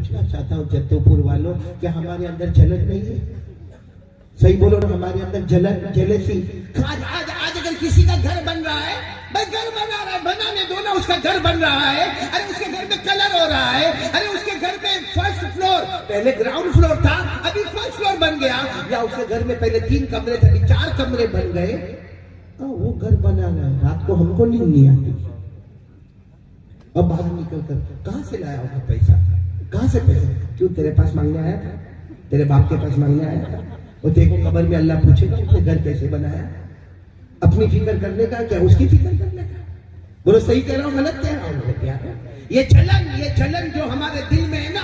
पूछना चाहता हूँ जद्दोपुर वालों, क्या हमारे अंदर जलन नहीं है? सही बोलो ना, हमारे अंदर जलन, जेलसी। आज अगर किसी का घर बन रहा है, भाई घर बना रहा है, बनाने दो ना, उसका घर बन रहा है, अरे उसके घर में कलर हो रहा है, अरे उसके घर में फर्स्ट फ्लोर, पहले ग्राउंड फ्लोर था, अभी फर्स्ट फ्लोर बन गया, या उसके घर में पहले 3 कमरे थे, अभी 4 कमरे बन गए, वो घर बना रहा है। रात को हमको नींद नहीं आती। अब बाहर निकल कर कहां से लाया होगा पैसा? कहां से पैसा? क्यों तेरे पास मांगने आया था? तेरे बाप के पास मांगने आया था? और देखो कब्र में अल्लाह पूछेगा उसने घर कैसे बनाया? अपनी फिक्र करने का क्या, उसकी फिक्र करने का? बोलो सही कह रहा हूं गलत कह रहा हूं मेरे प्यारे? ये जलन जो हमारे दिल में है ना।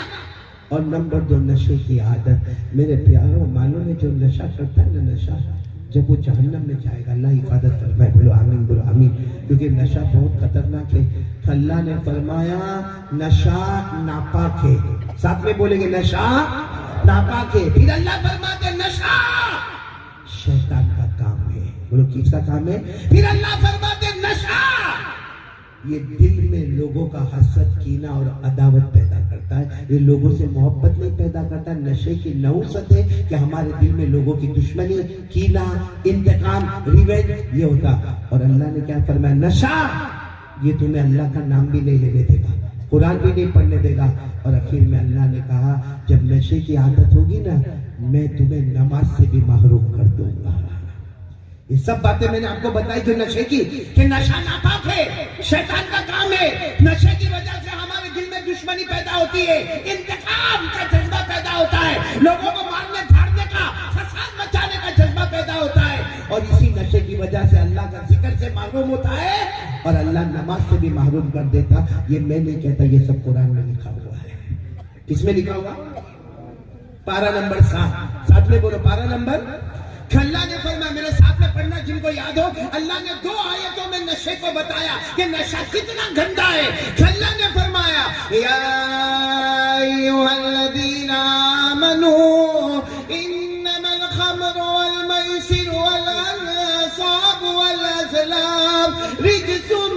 और नंबर 2 नशे की आदत। मेरे प्यारों, मालूम है जो नशा करता है ना, नशा जब वो जहन्नम में जाएगा, अल्लाह हिफाजत फरमाए, बोलो आमीन, बोलो आमीन। क्योंकि नशा बहुत खतरनाक है। अल्लाह ने फरमाया नशा नापाक है। साथ में बोलेंगे नशा नापाक है। फिर अल्लाह फरमाते नशा शैतान का काम है। बोलो किसका काम है? फिर अल्लाह फरमाते नशा ये दिल में लोगों का हसद, कीना और अदावत पैदा करता है। ये लोगों से मोहब्बत नहीं पैदा करता। नशे की नौसत है कि हमारे दिल में लोगों की दुश्मनी, कीना, इंतकाम, रिवेंज ये होता। और अल्लाह ने क्या फरमाया? नशा ये तुम्हें अल्लाह का नाम भी नहीं लेने देगा, कुरान भी नहीं पढ़ने देगा। और आखिर में अल्लाह ने कहा जब नशे की आदत होगी ना, मैं तुम्हें नमाज से भी महरूम कर दूंगा। ये सब बातें मैंने आपको बताई जो नशे की, कि नशा नापाक है, शैतान का काम है। नशे की वजह से हमारे दिल में दुश्मनी पैदा होती है, इंतकाम का जज्बा पैदा होता है, लोगों को मारने धाड़ने का, फसाद मचाने का जज्बा पैदा होता है। और इसी नशे की वजह से अल्लाह का जिक्र से महरूम होता है और अल्लाह नमाज से भी महरूम कर देता। ये मैं नहीं कहता, ये सब कुरान में लिखा हुआ है। किसमें लिखा हुआ? पारा नंबर 7। साथ में बोलो पारा नंबर। अल्लाह ने फरमाया, मेरे साथ में पढ़ना जिनको याद हो, अल्लाह ने 2 आयतों में नशे को बताया कि नशा कितना गंदा है। अल्लाह ने फरमाया या अय्युहल्लज़ीना आमनू इन्नमल खम्रु वल मैसिरु वल अंसाबु वल अज़लाम रिज्सुम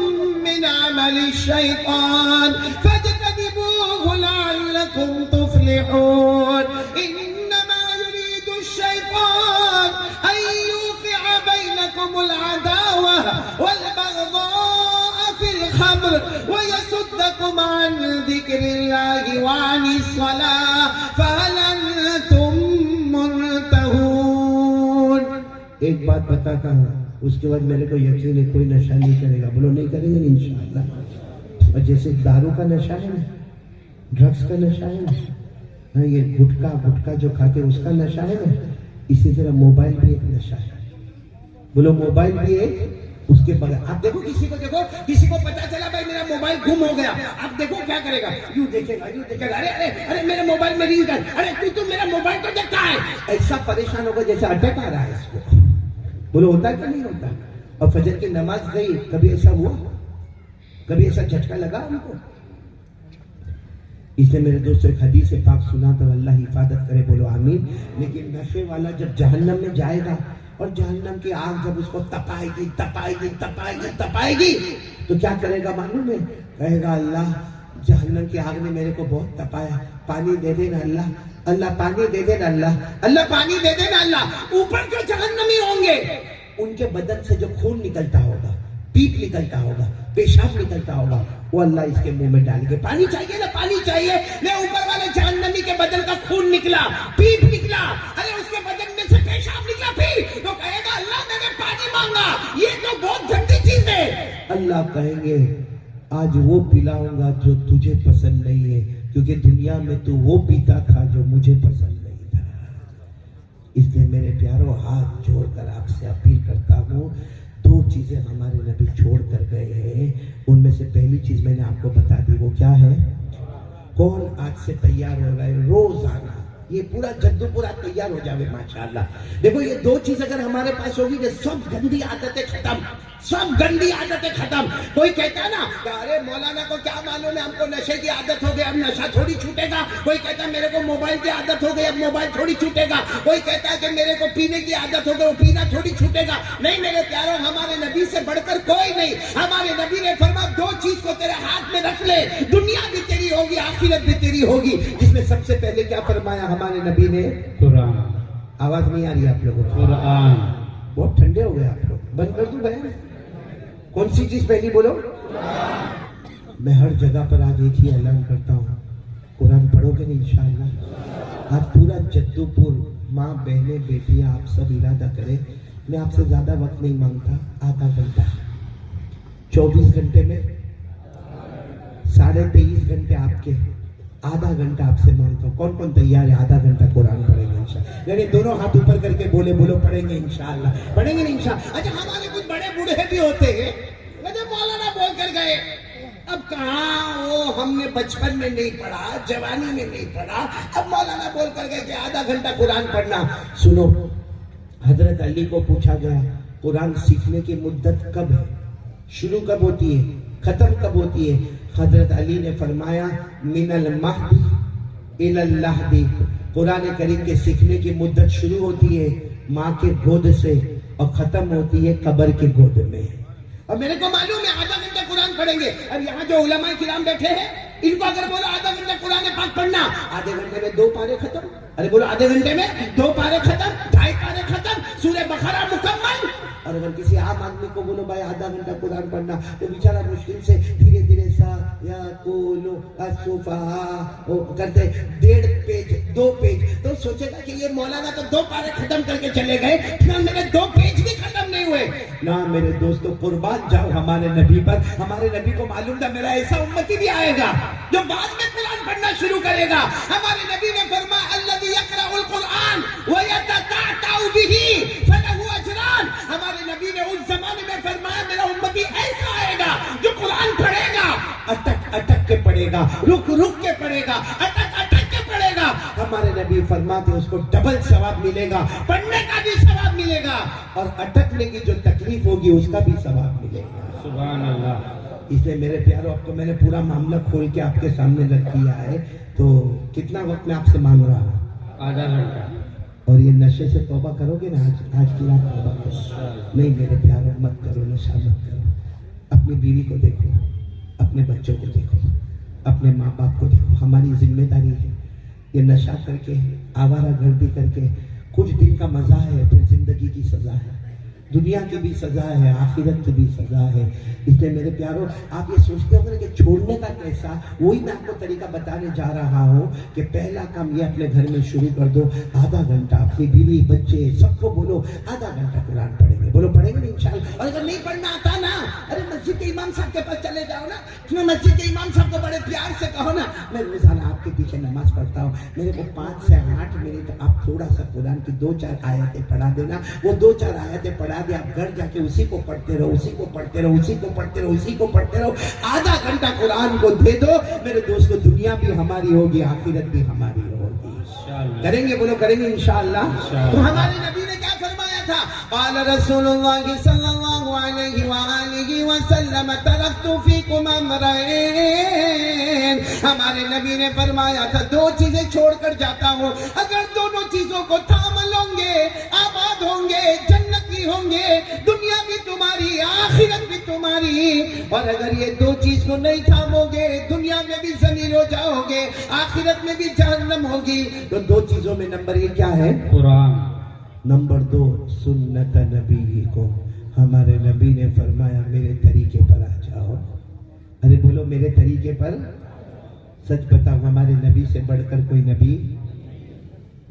मिन अमलि शैतान फज्तनिबूहु लअल्लकुम तुफ्लिहून। इन्नमा युरीदु शैतान अन युक़िअ बैनकुमुल अदावा वल बग़ज़ाअ फिल खम्र व यसुद्दकुम अन ज़िक्रिल्लाहि व अनिस सलाह फहल अंतुम मुंतहून। एक बात बताता हूँ, उसके बाद मेरे को यकीन है कोई नशा नहीं करेगा। बोलो नहीं करेंगे इंशाअल्लाह। और जैसे दारू का नशा है ना, ड्रग्स का नशा है ना, ये गुटखा जो खाते उसका नशा है ना, इसी तरह मोबाइल भी एक नशा है। बोलो मोबाइल भी एक, उसके बगैर आप देखो किसी को पता चला भाई मेरा मोबाइल गुम हो गया, आप देखो क्या करेगा? यूं देखेगा, अरे अरे अरे मेरे मोबाइल में रील कर, अरे तू मेरा मोबाइल तो देखता है। ऐसा परेशान होगा जैसे अटैक आ रहा है इसको। बोलो होता है कि नहीं होता? और फजर की नमाज गई, कभी ऐसा हुआ? कभी ऐसा झटका लगा हमको? इसलिए मेरे दोस्तों एक हदीस पाक सुना तो अल्लाह हिफाजत करे, बोलो आमीन। लेकिन नशे वाला जब जहन्नम में जाएगा और जहन्नम की आग जब उसको तपाएगी तपाएगी तपाएगी तपाएगी तो क्या करेगा मालूम है? कहेगा अल्लाह जहन्नम की आग ने मेरे को बहुत तपाया, पानी दे देना अल्लाह, अल्लाह पानी दे देना अल्लाह, अल्लाह पानी दे देना अल्लाह। ऊपर जो जहन्नमी होंगे उनके बदन से जो खून निकलता होगा, पीप निकलता होगा, पेशाब निकलता होगा, वो अल्लाह इसके मुंह में डालेंगे। पानी चाहिए ना, पानी चाहिए। ले ऊपर वाले जहन्नमी के बदन का खून निकला, पीप निकला, अरे उसके बदन में से पेशाब निकला, फिर तो कहेगा अल्लाह मैंने पानी मांगा, ये तो बहुत गंदी चीज है। अल्लाह कहेंगे आज वो पिलाऊंगा जो तुझे पसंद नहीं है, क्योंकि दुनिया में तू वो पीता था जो मुझे पसंद नहीं था। इसलिए मेरे प्यारों, हाथ जोड़कर आपसे अपील करता हूँ, 2 चीजें हमारे नबी छोड़ कर गए हैं, उनमें से पहली चीज मैंने आपको बता दी, वो क्या है? कौन आज से तैयार हो रहा है रोजाना ये पूरा जद्दू पूरा तैयार हो जावे माशाल्लाह। देखो ये दो चीज अगर हमारे पास होगी तो सब गंदी आदतें खत्म, सब गंदी आदतें खत्म। कोई कहता है ना अरे मौलाना को क्या मालूम है, हमको नशे की आदत हो गई, अब नशा थोड़ी छूटेगा। कोई कहता है मेरे को मोबाइल की आदत हो गई, अब मोबाइल थोड़ी छूटेगा। कोई कहता है कि मेरे को पीने की आदत हो गई, वो पीना थोड़ी छूटेगा। नहीं मेरे प्यारों, हमारे नबी से बढ़कर कोई नहीं। हमारे नबी ने फरमाया दो चीज को तेरे हाथ में रख ले, दुनिया भी तेरी होगी, आखिरत भी तेरी होगी। जिसमें सबसे पहले क्या फरमाया हमारे नबी ने? कुरान। आवाज नहीं आ रही आप लोगों को? कुरान। बहुत ठंडे हो गए आप लोग, बंद कर दूं बहन? कौन सी चीज पहली बोलो? मैं हर जगह पर आज एक ही ऐलान करता हूँ, कुरान पढ़ोगे नहीं इंशाअल्लाह। आज पूरा जद्दूपुर माँ बहने बेटियां आप सब इरादा करें, मैं आपसे ज्यादा वक्त नहीं मांगता, आधा घंटा, 24 घंटे में 23.5 घंटे आपके, आधा घंटा आपसे मांगता हूँ। कौन कौन तैयार है? आधा घंटा कुरान पढ़ेंगे इंशाअल्लाह। यानी दोनों हाथ ऊपर करके बोले, बोलो पढ़ेंगे इंशाअल्लाह, पढ़ेंगे नहीं इंशाअल्लाह। अच्छा हमारे कुछ बड़े बूढ़े भी होते हैं, मौलाना बोल कर गए, अब कहाँ वो हमने बचपन में नहीं पढ़ा, जवानी में नहीं पढ़ा, अब मौलाना बोल कर गए कि आधा घंटा कुरान पढ़ना। सुनो, हजरत अली को पूछा गया कुरान सीखने की मुद्दत कब है, शुरू कब होती है, खत्म कब होती है? हजरत अली ने फरमाया मिनल महदी इलल लहदी। कुरान करीम के सीखने की मुद्दत शुरू होती है माँ के गोद से और खत्म होती है कब्र के गोद में। और मेरे को मालूम है आधा घंटा कुरान पढ़ेंगे। अब यहाँ जो उलमा किराम बैठे हैं, इनको अगर बोलो आधा घंटा कुरान पाक पढ़ना, आधे घंटे में 2 पारे खत्म। अरे बोलो आधे घंटे में 2 पारे खत्म, 2.5 पारे खत्म, सूरह बकरा मुकम्मल। और अगर किसी आम आदमी को बोलो भाई आधा घंटा कुरान पढ़ना, तो बेचारा मुश्किल से धीरे धीरे सा या कोलो करते 1.5 पेज 2 पेज, तो सोचेगा कि ये मौलाना तो 2 पारे खत्म करके चले गए, ना मेरे 2 पेज भी खत्म नहीं हुए। ना मेरे दोस्तों, कुर्बान जाओ हमारे नबी पर। हमारे नबी को मालूम था मेरा ऐसा उम्मती भी आएगा जो बाद में कुरान पढ़ना शुरू करेगा। हमारे नबी ने फरमाया अल्लज़ी यक़रअुल कुरान व यतताअतउ बिही फलहु अजरान। हमारे नबी ने उस जमाने में फरमाया मेरा उम्मती ऐसा आएगा जो कुरान पढ़ेगा, अटक अटक के पढ़ेगा, रुक रुक के पढ़ेगा, अटक अटक के पढ़ेगा। हमारे नबी फरमाते उसको डबल सवाब मिलेगा, पढ़ने का भी सवाब मिलेगा और अटकने की जो तकलीफ होगी उसका भी सवाब मिलेगा। सुभान अल्लाह। इसलिए मेरे प्यारों, अब तो मैंने पूरा मामला खोल के आपके सामने रख दिया है, तो कितना वक्त मैं आपसे मांग रहा हूँ? आधा घंटा। और ये नशे से तौबा करोगे ना? आज की रात तौबा करो। नहीं मेरे प्यारों, मत करो, नशा मत करो। अपनी बीवी को देखो, अपने बच्चों को देखो, अपने माँ बाप को देखो। हमारी जिम्मेदारी है। ये नशा करके, आवारा गर्दी करके कुछ दिन का मजा है, फिर जिंदगी की सजा है, दुनिया की भी सजा है, आखिरत की भी सजा है। इसलिए मेरे प्यारों, आप ये सोचते हो कि छोड़ने का कैसा, वही मैं आपको तरीका बताने जा रहा हूँ कि पहला काम ये अपने घर में शुरू कर दो। आधा घंटा अपनी बीवी बच्चे सबको बोलो आधा घंटा कुरान पढ़ेंगे। बोलो पढ़ेंगे नहीं इंशाअल्लाह। और अगर नहीं पढ़ना आता ना, अरे मस्जिद के इमाम साहब के पास चले जाओ ना, मैं मस्जिद के इमाम साहब को बड़े प्यार से कहो ना, मैं रोजाना आपके पीछे नमाज पढ़ता हूँ, मेरे को 5 से 8 मिनट आप थोड़ा सा कुरान की 2-4 आयतें पढ़ा देना। वो 2-4 आयतें पढ़ा दे, आप घर जाके उसी को पढ़ते रहो, उसी को पढ़ते रहो, उसी को पढ़ते रहो, उसी को पढ़ते रहो। आधा घंटा कुरान को दे दो मेरे दोस्तों, दुनिया भी हमारी होगी, आखिरत भी हमारी होगी। करेंगे? बोलो करेंगे इंशाअल्लाह। तो हमारे नबी ने क्या फरमाया था? क़ाल रसूलुल्लाह सल्लल्लाहु अलैहि व आलिहि वसल्लम तरक्तु फीकुम अमरैन। हमारे नबी ने फरमाया था 2 चीजें छोड़कर जाता हूँ, अगर दोनों चीजों को थाम लोगे आबाद होंगे, जन्नती होंगे, दुनिया भी तुम्हारी, आखिरत भी तुम्हारी। और अगर ये 2 चीज को नहीं थामोगे, दुनिया में भी जलील हो जाओगे, आखिरत में भी जहन्नम होगी। तो 2 चीजों में नंबर 1 क्या है? कुरान। नंबर 2 सुन्नत नबी को। हमारे नबी ने फरमाया मेरे तरीके पर आ जाओ। अरे बोलो मेरे तरीके पर। सच बताओ, हमारे नबी से बढ़कर कोई नबी?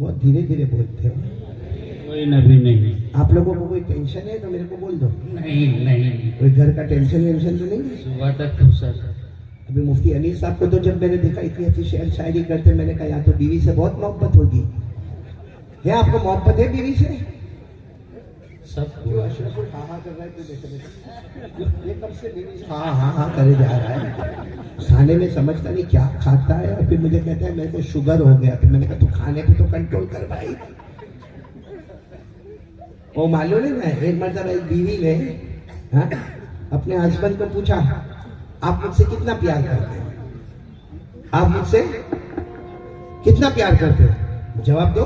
बहुत धीरे धीरे बोलते हो। कोई नबी नहीं। आप लोगों को कोई टेंशन है तो मेरे को बोल दो। नहीं नहीं। कोई घर का टेंशन वेंशन तो नहीं? सुबह तक फुर्सत। अभी मुफ्ती अनीस साहब को तो जब मैंने देखा इतनी अच्छी शेर शायरी करते, मैंने कहा या तो बीवी से बहुत मोहब्बत होगी। है आपको मोहब्बत है बीवी से? सब क्यों अशरफुल हाँ हाँ कर रहा है? क्यों बैठे बैठे? ये कब से बीवी से हाँ हाँ हाँ करे जा रहा है? खाने में समझता नहीं क्या खाता है, और फिर मुझे कहता है मेरे को शुगर हो गया। फिर मैंने कहा तू खाने पे तो कंट्रोल कर भाई। वो मालूम है ना, एक मरतबा एक बीवी ने हाँ, अपने हस्बैंड को पूछा, आप मुझसे कितना प्यार करते हो? आप मुझसे कितना प्यार करते हो? जवाब दो।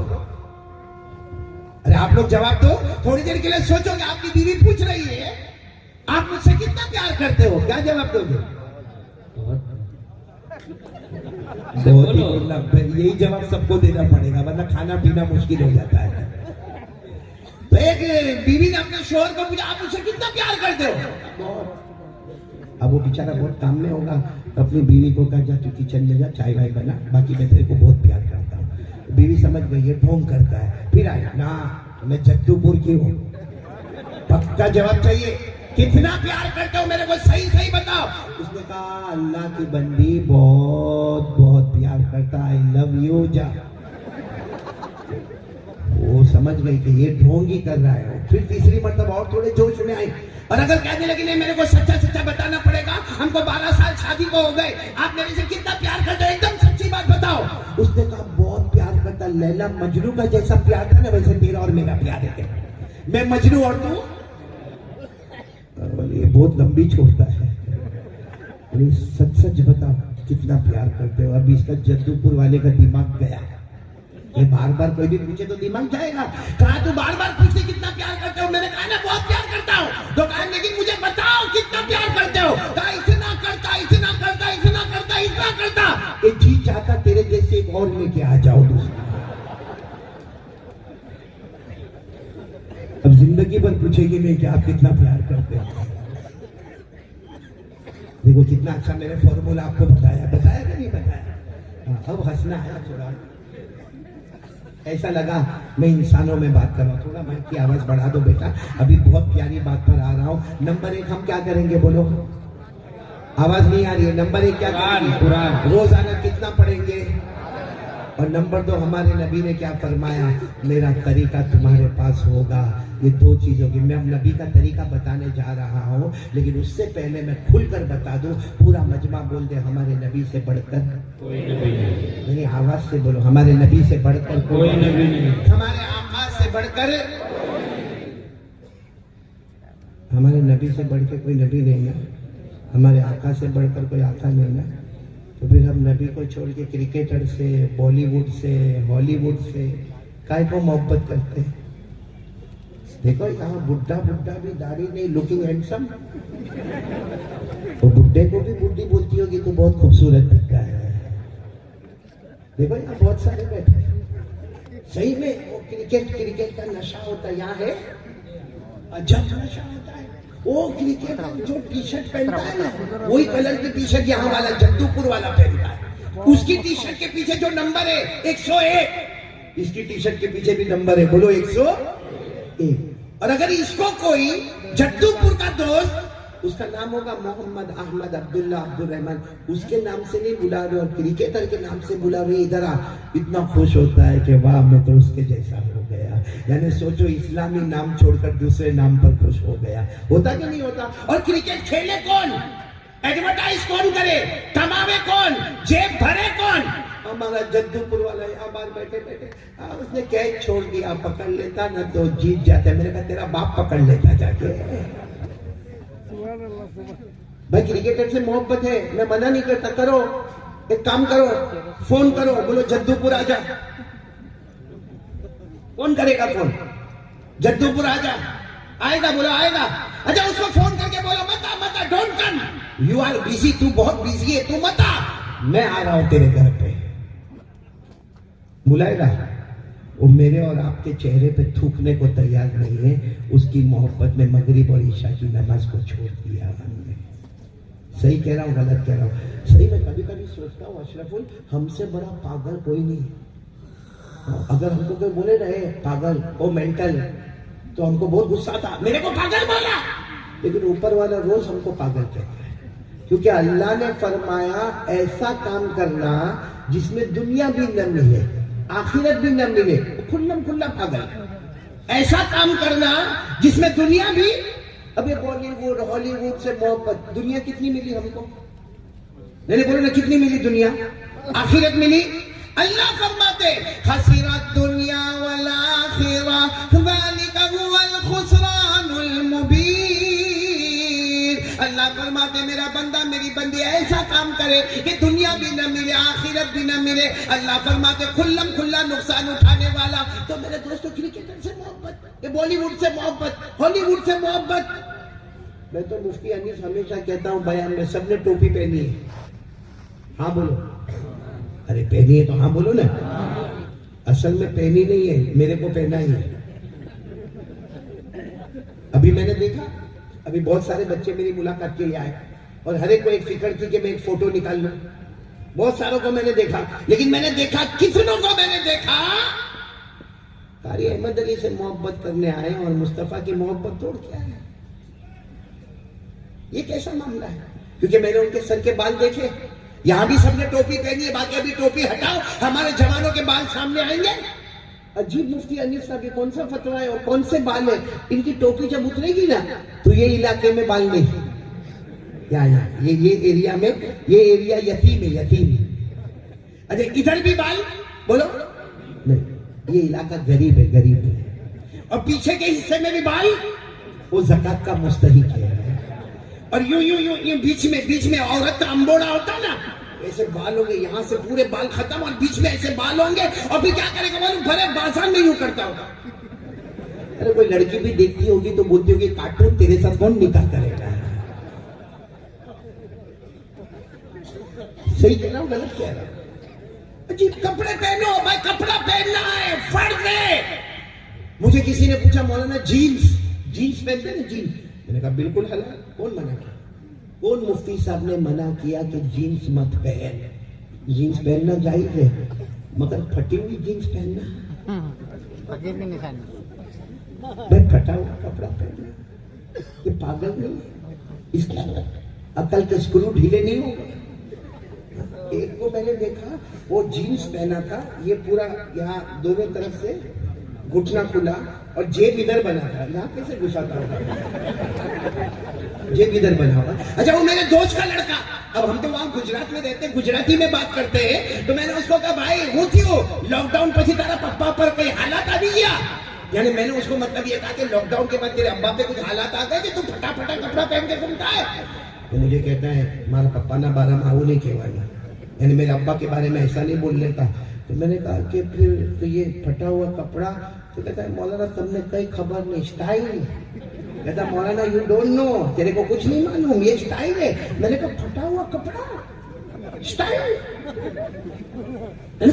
अरे आप लोग जवाब दो। थोड़ी देर के लिए सोचोगे, आपकी बीवी पूछ रही है आप मुझसे कितना प्यार करते हो, क्या जवाब दोगे? बहुत ही दुर्लभ है, यही जवाब सबको देना पड़ेगा, वरना खाना पीना मुश्किल हो जाता है। तो एक बीवी ने अपने शोहर को पूछा, आप मुझसे कितना प्यार करते हो? अब वो बेचारा बहुत काम में होगा, तो अपनी बीवी को कहा, जा तू किचन में जा, चाय वाय बना, बाकी मैं तेरे को बहुत प्यार करता हूँ। बीवी समझ गई ये ढोंग करता है। फिर आई ना, मैं जद्दूपुर की हूँ, पक्का जवाब चाहिए, कितना प्यार करते हो मेरे को सही सही बताओ। उसने कहा अल्लाह की बंदी बहुत बहुत प्यार करता, आई लव यू, जा। वो समझ गई कि ये ढोंग ही कर रहा है। फिर तीसरी मर्तबा और थोड़े जोश में आई, और अगर कहने लगी नहीं मेरे को सच्चा सच्चा बताना पड़ेगा, हमको 12 साल शादी को हो गए, आप मेरे से कितना प्यार करते हो, एकदम सच्ची बात बताओ। उसने कहा बहुत प्यार करता, लैला मजनू का जैसा प्यार था ना, वैसे तेरा और मेरा प्यार है। मैं मजनू और तू, ये बहुत लंबी छोड़ता है। सच सच बताओ कितना प्यार करते हो। अभी इसका जद्दूपुर वाले का दिमाग गया, ये बार बार कोई भी पूछे तो दिमाग जाएगा। कहा तू बार बार पूछते कितना प्यार करते हो, मैंने कहा ना बहुत प्यार करता हूँ। तो कहा लेकिन मुझे बताओ कितना प्यार करते हो। कहा इतना करता, इतना करता, इतना करता, इतना करता, ये जी चाहता तेरे जैसे एक और लेके आ जाओ दूसरा। अब जिंदगी भर पूछेगी नहीं कि आप कितना प्यार करते हो। देखो कितना अच्छा मैंने फॉर्मूला आपको बताया, बताया कि नहीं बताया? अब हंसना है थोड़ा, ऐसा लगा मैं इंसानों में बात कर रहा हूँ। थोड़ा माइक की आवाज बढ़ा दो बेटा, अभी बहुत प्यारी बात पर आ रहा हूँ। नंबर 1 हम क्या करेंगे बोलो? आवाज नहीं आ रही है। नंबर 1 क्या करेंगे? कुरान। रोजाना कितना पढ़ेंगे? और नंबर 2 हमारे नबी ने क्या फरमाया, मेरा तरीका तुम्हारे पास होगा। ये 2 चीज होगी। मैं अब नबी का तरीका बताने जा रहा हूँ, लेकिन उससे पहले मैं खुलकर बता दूं, पूरा मजमा बोल दे हमारे नबी से बढ़कर कोई नबी नहीं। मेरी आवाज से बोलो, हमारे नबी से बढ़कर कोई नबी नहीं, हमारे आका से बढ़कर, हमारे नबी से बढ़कर कोई नबी नहीं ना, हमारे आका से बढ़कर कोई आका नहीं ना। तो फिर हम नबी को छोड़ के क्रिकेटर से, बॉलीवुड से, हॉलीवुड से काय को मोहब्बत करते हैं? देखो यहाँ बुढ़ा बुढ़ा भी दाढ़ी नहीं, लुकिंग हैंडसम। तो बुढ़े को भी बुढ़ी बोलती होगी तो बहुत खूबसूरत दिखता है। देखो यहाँ बहुत सारे बैठे, सही में वो क्रिकेट का नशा होता है, यहाँ है अजब नशा होता है। वो क्रिकेट जो टी शर्ट पहनता है ना, वही कलर की टी शर्ट यहाँ वाला जद्दूपुर वाला पहनता है। उसकी टी शर्ट के पीछे जो नंबर है 101, इसकी टी शर्ट के पीछे भी नंबर है, बोलो 101। और अगर इसको कोई जद्दूपुर का दोस्त, उसका नाम होगा मोहम्मद अहमद अब्दुल्ला अब्दुल रहमान, उसके नाम से नहीं बुला रहे और क्रिकेटर के नाम से बुला रहे, इधर आ, इतना खुश होता है कि वाह मैं तो उसके जैसा हो गया। यानी सोचो इस्लामी नाम छोड़कर दूसरे नाम पर खुश हो गया। होता कि नहीं होता? और क्रिकेट खेले कौन, एडवर्टाइज कौन करे, कमावे कौन, जेब भरे कौन? हमारा जद्दूपुर वाला यहाँ बाहर बैठे बैठे उसने कैच छोड़ दिया, पकड़ लेता ना तो जीत जाता। मैंने कहा तेरा बाप पकड़ लेता जाके। भाई क्रिकेटर से मोहब्बत है, मैं मना नहीं करता, करो, एक काम करो, फोन करो, बोलो जद्दूपुर आजा। कौन करेगा फोन? जद्दूपुर आजा, आएगा, बोलो आएगा। अच्छा उसको फोन करके बोलो मता मता, don't come, you are busy, तू बहुत बिजी है, तू मता, मैं आ रहा हूं तेरे घर पे। बुलाएगा? वो मेरे और आपके चेहरे पे थूकने को तैयार नहीं है। उसकी मोहब्बत में मगरिब और ईशा की नमाज को छोड़ दिया हमने। सही कह रहा हूँ गलत कह रहा हूँ? सही में कभी कभी सोचता हूँ अशरफुल, हमसे बड़ा पागल कोई नहीं। अगर हमको कोई बोले रहे पागल ओ मेंटल, तो हमको बहुत गुस्सा आता, मेरे को पागल बोला। लेकिन ऊपर वाला रोज हमको पागल कहता है, क्योंकि अल्लाह ने फरमाया ऐसा काम करना जिसमें दुनिया भी न मिले, आखिरत भी न मिले, खुल्लम खुल्ला पागल। ऐसा काम करना जिसमें दुनिया भी, अबे बॉलीवुड हॉलीवुड से मोहब्बत, दुनिया कितनी मिली हमको? नहीं बोलो ना, कितनी मिली दुनिया? आखिरत मिली? अल्लाह फरमाते खसीरत दुनिया वल आखिरा ज़ालिका हुवल खुसरानुल मुबीन। अल्लाह फरमाते मेरा बंदा मेरी बंदी ऐसा काम करे कि दुनिया भी न मिले आखिरत भी न मिले। अल्लाह फरमाते खुल्लम खुल्ला नुकसान उठाने वाला। तो मेरे दोस्तों, क्रिकेटर से मोहब्बत, बॉलीवुड से मोहब्बत, हॉलीवुड से मोहब्बत। मैं तो मुफ्ती अनीस हमेशा कहता हूँ बयान में, सबने टोपी पहनी है, हाँ बोलो, अरे पहनी है तो हाँ बोलो ना। असल में पहनी नहीं है, मेरे को पहना ही है। अभी मैंने देखा, अभी बहुत सारे बच्चे मेरी मुलाकात के लिए आए और हर एक को एक फिक्र थी कि मैं एक फोटो निकाल लूं। बहुत सारों को मैंने देखा, लेकिन मैंने देखा कितनों को मैंने देखा कारी अहमद अली से मोहब्बत करने आए और मुस्तफा की मोहब्बत तोड़ के आए। ये कैसा मामला है? क्योंकि मैंने उनके सर के बाल देखे, यहां भी सबने टोपी पहनी है, बाकी अभी टोपी हटाओ, हमारे जवानों के बाल सामने आएंगे। अजीब मुफ्ती अनीस साहब, ये कौन सा फतवा है और कौन से बाल है? इनकी टोपी जब उतरेगी ना तो ये इलाके में बाल नहीं, यहाँ ये एरिया में, ये एरिया यतीम है, यतीम। अच्छा, इधर भी बाल बोलो नहीं, ये इलाका गरीब है, गरीब है। और पीछे के हिस्से में भी बाल, वो ज़कात का मुस्तहिक है। और यूं यूं यूं यूं बीच में औरत का अंबोड़ा होता ना, ऐसे बाल होंगे, यहाँ से पूरे बाल खत्म और बीच में ऐसे बाल होंगे। और फिर क्या करेगा मालूम? भरे बाजार में यूं करता होगा। अरे कोई लड़की भी देखती होगी तो बोलती होगी कार्टून तेरे साथ कौन निकाह करेगा? सही कह रहा हूं, गलत कह रहा हूं? जी कपड़े पहनो भाई, कपड़ा पहनना है, फर्ज है। मुझे किसी ने पूछा मौलाना जीन्स पहनते ना जीन्स? मैंने कहा बिल्कुल हलाल। कौन मना किया? कौन मुफ्ती साहब ने मना किया कि जीन्स मत पहन? जीन्स पहनना जायज है, मगर फटी हुई जीन्स पहनना भाई, फटा हुआ कपड़ा पहनना, ये पागल नहीं? इसकी अकल के स्क्रू ढीले नहीं हो गए? एक को मैंने देखा, वो जीन्स पहना था, ये पूरा यहाँ दोनों तरफ से घुटना खुला और जेब इधर बना था। यहाँ कैसे घुसाता होगा? जेब इधर बना हुआ। अच्छा, वो मेरे दोस्त का लड़का, अब हम तो वहां गुजरात में रहते, गुजराती में बात करते हैं, तो मैंने उसको कहा भाई वो क्यों लॉकडाउन પછી તારા પપ્પा पर कोई हालात आ गया? यानी मैंने उसको मतलब ये कहा कि लॉकडाउन के बाद तेरे अब्बा पे कुछ हालात आ गए कि तू फटाफटा कपड़ा पहन के घूमता है? तो मुझे कहता है मारा पप्पा ना बारे में आવું नहीं कहवाना, यानी मेरे अब्बा के बारे में ऐसा नहीं बोलने का। तो मैंने कहा कि फिर तो ये फटा हुआ कपड़ा? तो कहता है मौलाना तुमने कहीं खबर नहीं, स्टाइल। कहता मौलाना यू डोंट नो, तेरे को कुछ नहीं मालूम, ये स्टाइल है। मैंने कहा फटा हुआ कपड़ा स्टाइल?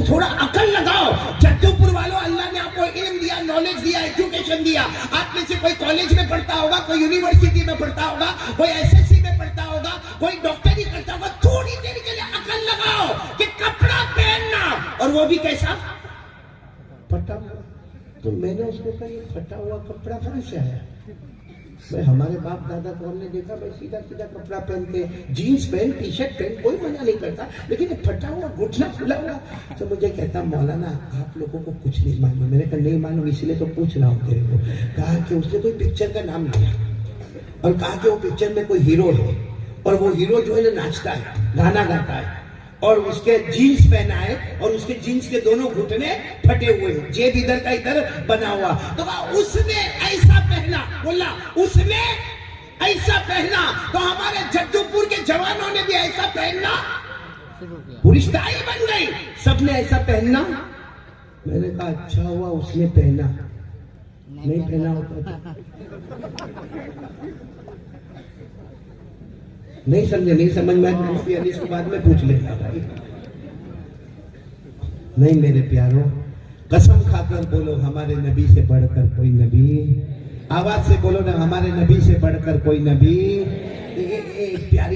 थोड़ा अकल लगाओ। जद्दूपुर वालों, अल्लाह ने आपको इल्म दिया, नॉलेज दिया, एजुकेशन दिया। आप में से कोई कॉलेज में पढ़ता होगा, कोई यूनिवर्सिटी में पढ़ता होगा, कोई एसएससी में पढ़ता होगा, कोई डॉक्टरी करता होगा। थोड़ी देर के लिए अकल लगाओ कि कपड़ा पहनना, और वो भी कैसा फटा हुआ। तो मैंने उसको कहा ये फटा हुआ कपड़ा कहां से आया? भाई हमारे बाप दादा को हमने देखा भाई सीधा सीधा कपड़ा पहनते, जीन्स पहन, टी शर्ट पहन, कोई मना नहीं करता, लेकिन फटा हुआ घुटना खुला हुआ। तो मुझे कहता मौलाना आप लोगों को कुछ नहीं मालूम। मैंने कहा नहीं मालूम, इसलिए तो पूछ रहा हूँ तेरे को। कहा कि उसने कोई पिक्चर का नाम लिया और कहा कि वो पिक्चर में कोई हीरो है और वो हीरो जो है नाचता है, गाना गाता है और उसके जीन्स पहना है और उसके जीन्स के दोनों घुटने फटे हुए हैं, जेब इधर का इधर बना हुआ। तो उसने ऐसा पहना, बोला उसने ऐसा पहना, तो हमारे जद्दूपुर के जवानों ने भी ऐसा पहनना, पूरी स्टाइल बन गई, सबने ऐसा पहनना। मैंने कहा अच्छा हुआ उसने पहना, नहीं पहना होता था। नहीं समझे, नहीं समझ में मुफ्ती अली इसको बाद में पूछ लेगा भाई। नहीं मेरे प्यारों, कसम खाकर बोलो हमारे नबी से बढ़कर कोई नबी, आवाज से बोलो ना हमारे नबी से बढ़कर कोई नबी। प्यारी